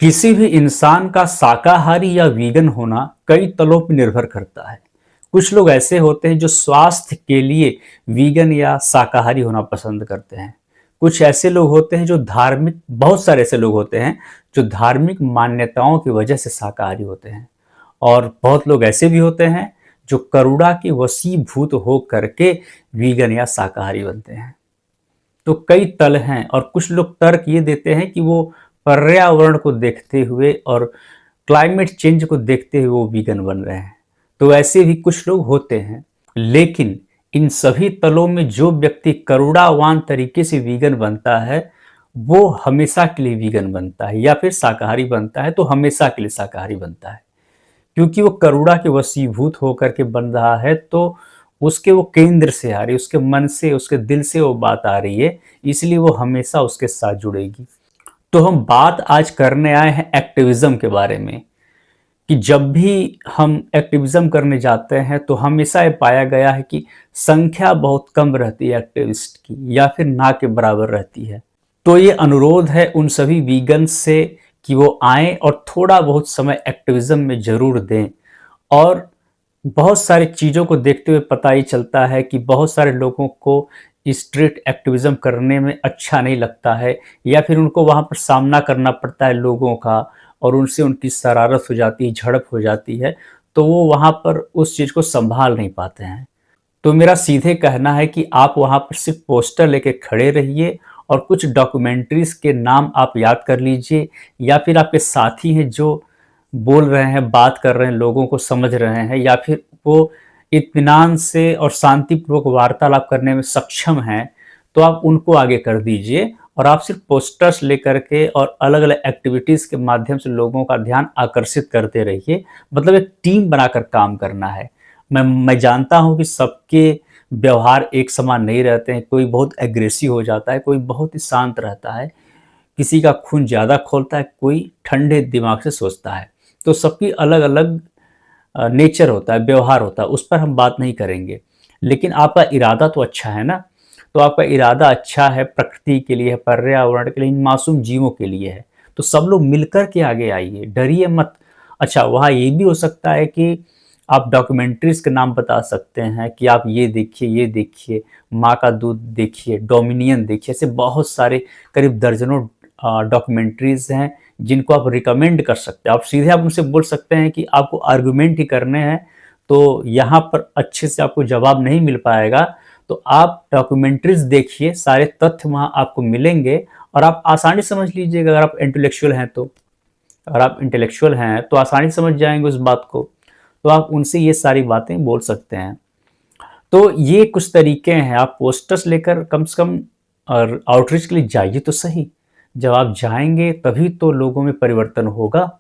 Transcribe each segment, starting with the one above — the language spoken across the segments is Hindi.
किसी भी इंसान का शाकाहारी या वीगन होना कई तलों पर निर्भर करता है। कुछ लोग ऐसे होते हैं जो स्वास्थ्य के लिए वीगन या शाकाहारी होना पसंद करते हैं। कुछ ऐसे लोग होते हैं जो धार्मिक बहुत सारे ऐसे लोग होते हैं जो धार्मिक मान्यताओं की वजह से शाकाहारी होते हैं। और बहुत लोग ऐसे भी होते हैं जो करुणा के वशीभूत हो करके वीगन या शाकाहारी बनते हैं। तो कई तल हैं और कुछ लोग तर्क ये देते हैं कि वो पर्यावरण को देखते हुए और क्लाइमेट चेंज को देखते हुए वो वीगन बन रहे हैं। तो ऐसे भी कुछ लोग होते हैं, लेकिन इन सभी तलों में जो व्यक्ति करुणावान तरीके से वीगन बनता है वो हमेशा के लिए वीगन बनता है, या फिर शाकाहारी बनता है तो हमेशा के लिए शाकाहारी बनता है। क्योंकि वो करुणा के वशीभूत होकर के बन रहा है, तो उसके वो केंद्र से आ रही है, उसके मन से, उसके दिल से वो बात आ रही है, इसलिए वो हमेशा उसके साथ जुड़ेगी। तो हम बात आज करने आए हैं एक्टिविज्म के बारे में कि जब भी हम एक्टिविज्म करने जाते हैं तो हमेशा ये पाया गया है कि संख्या बहुत कम रहती है एक्टिविस्ट की, या फिर ना के बराबर रहती है। तो ये अनुरोध है उन सभी वीगन से कि वो आएं और थोड़ा बहुत समय एक्टिविज्म में ज़रूर दें। और बहुत सारी चीज़ों को देखते हुए पता ही चलता है कि बहुत सारे लोगों को स्ट्रीट एक्टिविज्म करने में अच्छा नहीं लगता है, या फिर उनको वहाँ पर सामना करना पड़ता है लोगों का और उनसे उनकी शरारत हो जाती है, झड़प हो जाती है, तो वो वहाँ पर उस चीज़ को संभाल नहीं पाते हैं। तो मेरा सीधे कहना है कि आप वहाँ पर सिर्फ पोस्टर लेके खड़े रहिए और कुछ डॉक्यूमेंट्रीज के नाम आप याद कर लीजिए, या फिर आपके साथी हैं जो बोल रहे हैं, बात कर रहे हैं, लोगों को समझ रहे हैं, या फिर वो इत्मीनान से और शांतिपूर्वक वार्तालाप करने में सक्षम हैं, तो आप उनको आगे कर दीजिए और आप सिर्फ पोस्टर्स लेकर के और अलग अलग एक्टिविटीज़ के माध्यम से लोगों का ध्यान आकर्षित करते रहिए। मतलब एक टीम बनाकर काम करना है। मैं जानता हूँ कि सबके व्यवहार एक समान नहीं रहते हैं, कोई बहुत एग्रेसिव हो जाता है, कोई बहुत ही शांत रहता है, किसी का खून ज़्यादा खौलता है, कोई ठंडे दिमाग से सोचता है। तो सबकी अलग अलग नेचर होता है, व्यवहार होता है, उस पर हम बात नहीं करेंगे। लेकिन आपका इरादा तो अच्छा है ना। तो आपका इरादा अच्छा है, प्रकृति के लिए है, पर्यावरण के लिए, इन मासूम जीवों के लिए है, तो सब लोग मिलकर के आगे आइए, डरिए मत। अच्छा, वहाँ ये भी हो सकता है कि आप डॉक्यूमेंट्रीज के नाम बता सकते हैं कि आप ये देखिए, ये देखिए, माँ का दूध देखिए, डोमिनियन देखिए, ऐसे बहुत सारे करीब दर्जनों डॉक्यूमेंट्रीज हैं जिनको आप रिकमेंड कर सकते हैं। आप सीधे आप उनसे बोल सकते हैं कि आपको आर्गुमेंट ही करने हैं, तो यहाँ पर अच्छे से आपको जवाब नहीं मिल पाएगा, तो आप डॉक्यूमेंट्रीज देखिए, सारे तथ्य वहाँ आपको मिलेंगे और आप आसानी से समझ लीजिएगा। अगर आप इंटेलेक्चुअल हैं तो, अगर आप इंटेलेक्चुअल हैं तो आसानी से समझ जाएंगे उस बात को, तो आप उनसे ये सारी बातें बोल सकते हैं। तो ये कुछ तरीके हैं। आप पोस्टर्स लेकर कम से कम और आउटरीच के लिए जाइए तो सही। जब आप जाएंगे तभी तो लोगों में परिवर्तन होगा।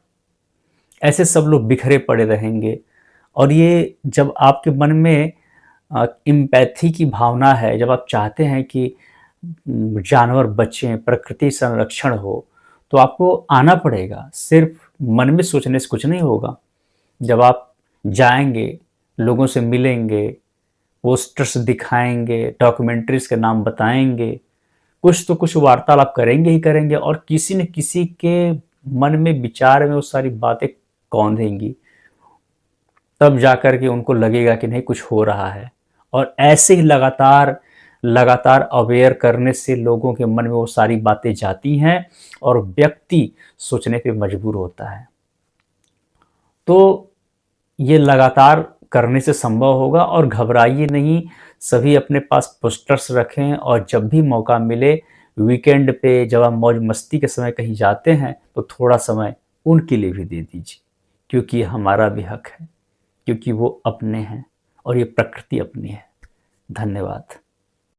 ऐसे सब लोग बिखरे पड़े रहेंगे, और ये जब आपके मन में एम्पैथी की भावना है, जब आप चाहते हैं कि जानवर बचें, प्रकृति संरक्षण हो, तो आपको आना पड़ेगा। सिर्फ मन में सोचने से कुछ नहीं होगा। जब आप जाएंगे, लोगों से मिलेंगे, पोस्टर्स दिखाएंगे, डॉक्यूमेंट्रीज के नाम बताएंगे, कुछ तो कुछ वार्तालाप करेंगे ही करेंगे, और किसी न किसी के मन में, विचार में वो सारी बातें कौंधेंगी। तब जाकर के उनको लगेगा कि नहीं, कुछ हो रहा है। और ऐसे ही लगातार लगातार अवेयर करने से लोगों के मन में वो सारी बातें जाती हैं और व्यक्ति सोचने पे मजबूर होता है। तो ये लगातार करने से संभव होगा, और घबराइए नहीं। सभी अपने पास पोस्टर्स रखें, और जब भी मौका मिले वीकेंड पे, जब आप मौज मस्ती के समय कहीं जाते हैं, तो थोड़ा समय उनके लिए भी दे दीजिए, क्योंकि हमारा भी हक है, क्योंकि वो अपने हैं और ये प्रकृति अपनी है। धन्यवाद।